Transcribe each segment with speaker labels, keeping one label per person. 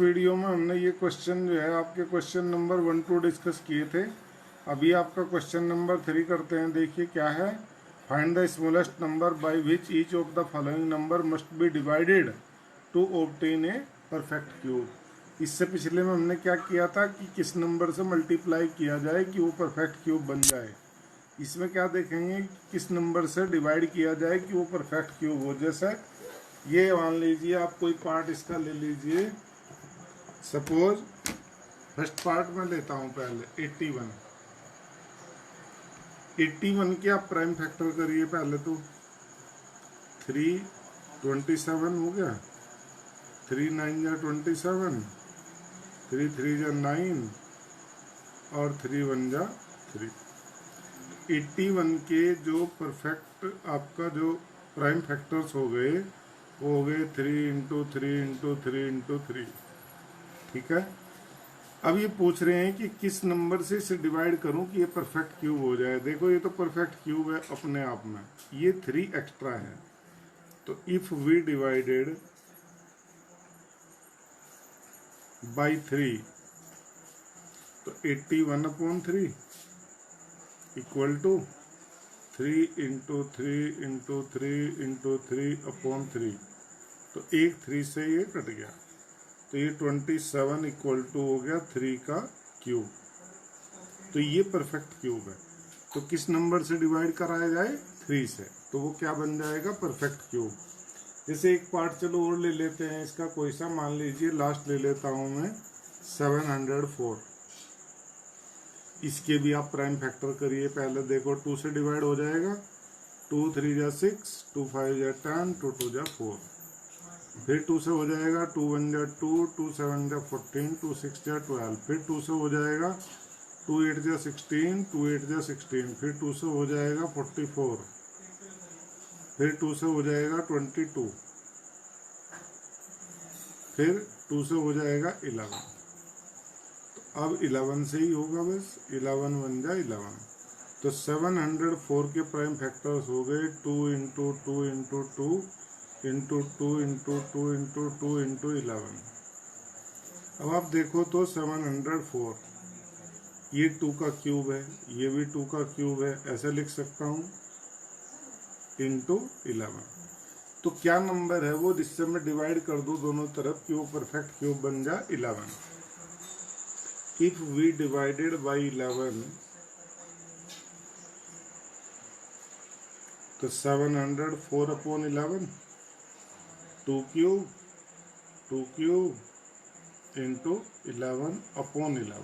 Speaker 1: Video में हमने ये क्वेश्चन जो है आपके क्वेश्चन नंबर 1 2 डिस्कस किए थे। अभी आपका क्वेश्चन नंबर 3 करते हैं। देखिए क्या है। Find the smallest number by which each of the following number must be divided to obtain a perfect cube. इससे पिछले में हमने क्या किया था कि किस नंबर से मल्टीप्लाई किया जाए कि वो परफेक्ट क्यूब बन जाए। इसमें क्या देखेंगे, किस नंबर से डिवाइड किया जाए कि वो परफेक्ट क्यूब हो। जैसे ये मान लीजिए, आप कोई पार्ट इसका ले लीजिए। सपोज फर्स्ट पार्ट में लेता हूं पहले 81 के आप प्राइम फैक्टर करिए। पहले तो 3 27 हो गया, 3 9 जा 27, 3 3 जा 9 और 3 1 जा 3। 81 के जो परफेक्ट आपका जो प्राइम फैक्टर्स हो गए वो हो गए 3 इंटू 3 इंटू 3 इंटू 3। ठीक है। अब ये पूछ रहे हैं कि किस नंबर से इसे डिवाइड करूं कि ये परफेक्ट क्यूब हो जाए। देखो ये तो परफेक्ट क्यूब है अपने आप में, ये 3 एक्स्ट्रा है। तो इफ वी डिवाइडेड बाई 3 तो 81/3 equal to 3 into 3 into 3 into 3/3। तो एक 3 से ये कट गया, तो ये 27 इक्वल टू हो गया 3 का क्यूब। तो ये परफेक्ट क्यूब है। तो किस नंबर से डिवाइड कराया जाए? 3 से। तो वो क्या बन जाएगा? Perfect cube. जैसे एक पार्ट चलो और ले लेते हैं इसका, कोई सा मान लीजिए लास्ट ले लेता हूं मैं 704। इसके भी आप प्राइम फैक्टर करिए। पहले देखो 2 से डिवाइड हो जाएगा, 2 3 जा 6, 2 5 जा 10, 2 2 जा 4। फिर 2 से हो जाएगा, 2 1 जा 2, 2 7 जा 14, 2 6 जा 12। फिर 2 से हो जाएगा, 2 8 जा 16, 2 8 जा 16। फिर 2 से हो जाएगा 44। फिर 2 से हो जाएगा 22। फिर 2 से हो जाएगा 11। तो अब 11 से ही होगा बस, 11 1 जा 11। तो 704 के प्राइम फैक्टर्स हो गए 2 into 2 into 2 into 2 into 2 into 2 into 11। अब आप देखो तो 704 ये 2 का क्यूब है, ये भी 2 का क्यूब है। ऐसे लिख सकता हूँ इंटू 11। तो क्या नंबर है वो जिससे मैं डिवाइड कर दूं दोनों तरफ कि वो परफेक्ट क्यूब बन जा 11। इफ वी डिवाइडेड बाई 11 तो 704/11 2 क्यूब इंटू 11/11।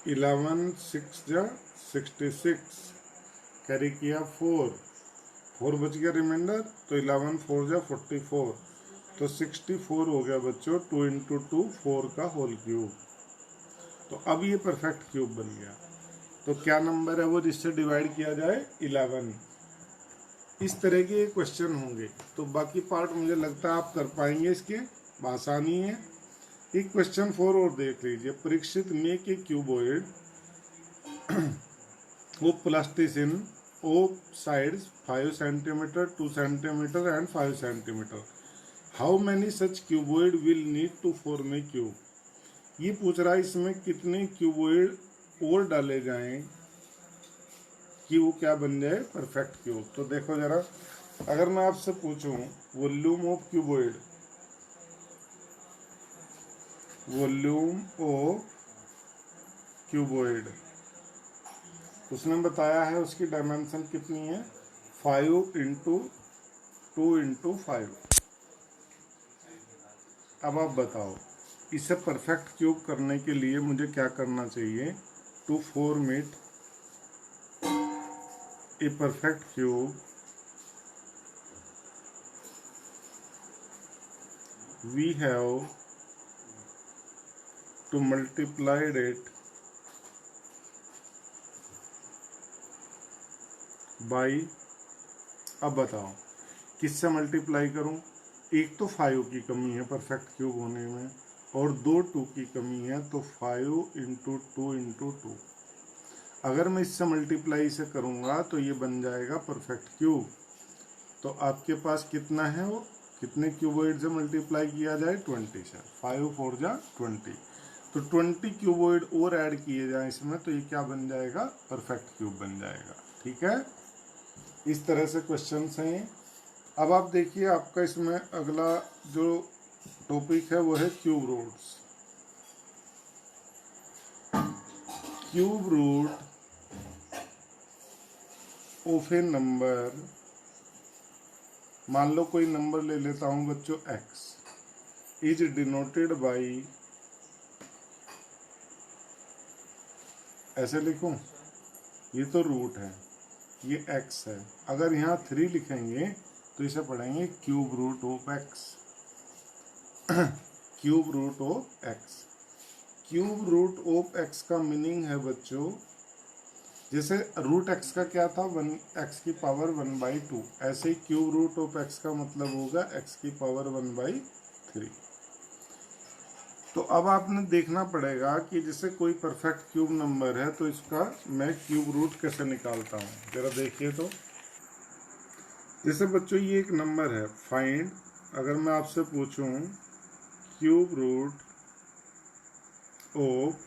Speaker 1: 11 6 जा 66, कैरी किया 4 बच गया रिमाइंडर। तो 11 4 जा 44। तो 64 हो गया बच्चों 2 इंटू 2 4 का होल क्यूब। तो अब ये परफेक्ट क्यूब बन गया। तो क्या नंबर है वो जिससे डिवाइड किया जाए? 11। इस तरह के क्वेश्चन होंगे। तो बाकी पार्ट मुझे लगता है आप कर पाएंगे, इसके आसानी है। एक क्वेश्चन 4 और देख लीजिए। Parikshit make a cuboid of plasticine of sides 5 centimetre 2 centimetre and 5 centimetre. How many such cuboid will need to form a cube. ये पूछ रहा है इसमें कितने क्यूबॉइड और डाले जाएं कि वो क्या बन जाए? Perfect cube. तो देखो जरा, अगर मैं आपसे पूछूं volume of cuboid, volume of cuboid, उसने बताया है उसकी डायमेंशन कितनी है? 5 इंटू 2 इंटू 5। अब आप बताओ इसे परफेक्ट क्यूब करने के लिए मुझे क्या करना चाहिए? To form it a perfect cube we have to multiplied it by. अब बताओ किससे मल्टीप्लाई करूं? एक तो 5 की कमी है परफेक्ट क्यूब होने में, और 2 की कमी है। तो 5 इंटू 2 इंटू 2। अगर मैं इससे मल्टीप्लाई से करूंगा तो ये बन जाएगा परफेक्ट क्यूब। तो आपके पास कितना है वो? कितने क्यूबॉइड से मल्टीप्लाई किया जाए 20 से, 5 4 जा 20, तो 20 क्यूबॉइड और ऐड किए जाए इसमें तो ये क्या बन जाएगा, परफेक्ट क्यूब बन जाएगा। ठीक है, इस तरह से क्वेश्चन हैं। अब आप देखिए आपका इसमें अगला जो टॉपिक है वो है cube roots. Cube root of a number, मान लो कोई नंबर ले लेता हूं बच्चों x, इज डिनोटेड बाई, ऐसे लिखूं, ये तो रूट है, ये x है, अगर यहाँ 3 लिखेंगे तो इसे पढ़ेंगे cube root of x। Cube root of x, cube root of x का मीनिंग है बच्चों, जैसे रूट x का क्या था, 1x की पावर 1/2, ऐसे ही क्यूब रूट ऑफ x का मतलब होगा x की पावर 1/3। तो अब आपने देखना पड़ेगा कि जैसे कोई परफेक्ट क्यूब नंबर है तो इसका मैं क्यूब रूट कैसे निकालता हूँ, जरा देखिए। तो जैसे बच्चों ये एक नंबर है, फाइंड, अगर मैं आपसे पूछूं क्यूब रूट ऑफ,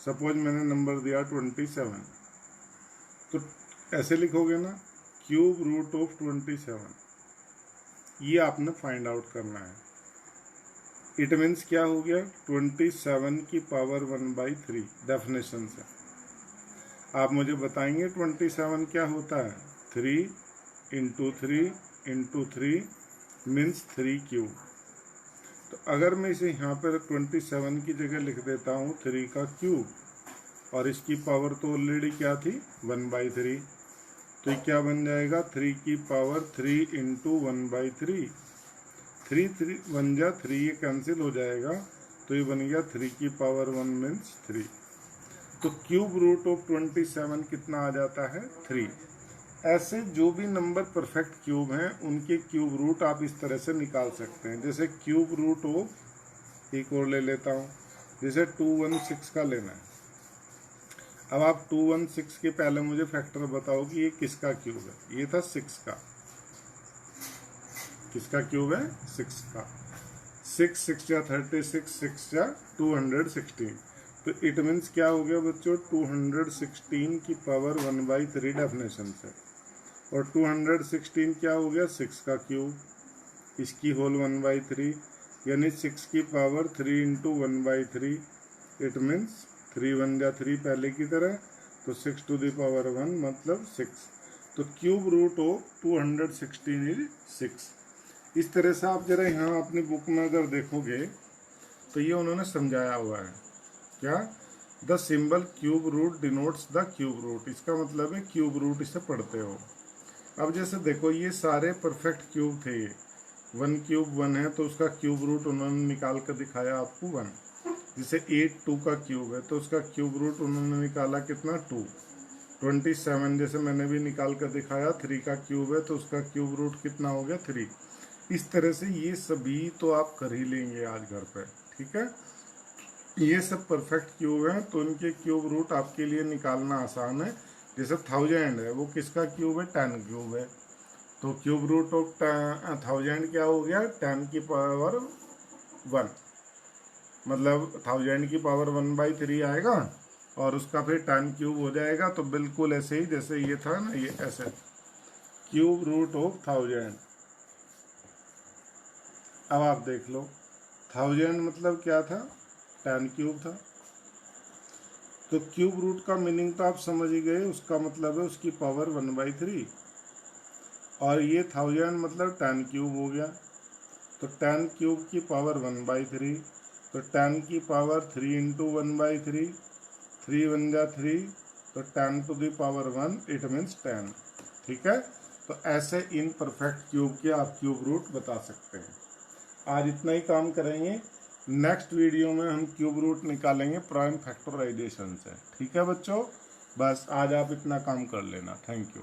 Speaker 1: सपोज मैंने नंबर दिया 27, तो ऐसे लिखोगे ना, क्यूब रूट ऑफ 27, ये आपने फाइंड आउट करना है। इट मीन्स क्या हो गया, 27 की पावर 1/3 डेफिनेशन से। आप मुझे बताएंगे 27 क्या होता है, 3 × 3 × 3 मीन्स 3 क्यूब। तो अगर मैं इसे यहाँ पर 27 की जगह लिख देता हूँ 3 का क्यूब, और इसकी पावर तो ऑलरेडी क्या थी 1/3, तो ये क्या बन जाएगा, 3 की पावर 3 × 1/3, 3 3 1 जा 3, ये कैंसिल हो जाएगा, तो ये बन गया 3 की पावर 1 मीन्स 3। तो क्यूब रूट ऑफ 27 कितना आ जाता है, 3। ऐसे जो भी नंबर परफेक्ट क्यूब हैं उनके क्यूब रूट आप इस तरह से निकाल सकते हैं। जैसे क्यूब रूट ऑफ, एक और ले लेता हूँ, जैसे 216 का लेना है। अब आप 216 के पहले मुझे फैक्टर बताओ कि ये किसका क्यूब है। ये था 6 का, किसका क्यूब है, 6 का। 6 6 जा 36, 6 जा 216, तो इट मीन्स क्या हो गया बच्चों, 216 की पावर 1/3 डेफिनेशन से, और 216 क्या हो गया, 6 का क्यूब, इसकी होल 1/3, यानी 6 की पावर 3 × 1/3, इट मीन्स 3 1 जा 3 पहले की तरह, तो 6 to the power 1 मतलब 6। तो क्यूब रूट ऑफ 216 इज 6। इस तरह से आप जरा यहाँ अपनी बुक में अगर देखोगे तो ये उन्होंने समझाया हुआ है, क्या, the symbol cube root denotes the cube root, इसका मतलब है क्यूब रूट इसे पढ़ते हो। अब जैसे देखो ये सारे परफेक्ट क्यूब थे, ये 1 क्यूब 1 है तो उसका क्यूब रूट उन्होंने निकाल कर दिखाया आपको 1। जैसे 8 2 का क्यूब है तो उसका क्यूब रूट उन्होंने निकाला कितना, 2। 27 जैसे मैंने भी निकाल कर दिखाया, 3 का क्यूब है तो उसका क्यूब रूट कितना हो गया, 3। इस तरह से ये सभी तो आप कर ही लेंगे आज घर पे, ठीक है। ये सब परफेक्ट क्यूब हैं तो इनके क्यूब रूट आपके लिए निकालना आसान है। जैसे 1000 है, वो किसका क्यूब है, 10 क्यूब है, तो क्यूब रूट ऑफ 1000 क्या हो गया, 10 की पावर 1, मतलब 1000 की पावर 1/3 आएगा और उसका फिर 10 क्यूब हो जाएगा। तो बिल्कुल ऐसे ही जैसे ये था ना, ये ऐसे क्यूब रूट ऑफ 1000। अब आप देख लो 1000 मतलब क्या था, 10 क्यूब था। तो क्यूब रूट का मीनिंग तो आप समझ ही गए, उसका मतलब है उसकी पावर 1/3, और ये 1000 मतलब 10 क्यूब हो गया, तो 10 क्यूब की पावर 1/3, तो 10 की पावर 3 × 1/3, 3 1 जा 3, तो 10 to the power 1, it means 10, ठीक है। तो ऐसे इन परफेक्ट क्यूब के आप क्यूब रूट बता सकते हैं। आज इतना ही काम करेंगे, नेक्स्ट वीडियो में हम क्यूब रूट निकालेंगे प्राइम फैक्टराइजेशन से, ठीक है बच्चों। बस आज आप इतना काम कर लेना, थैंक यू।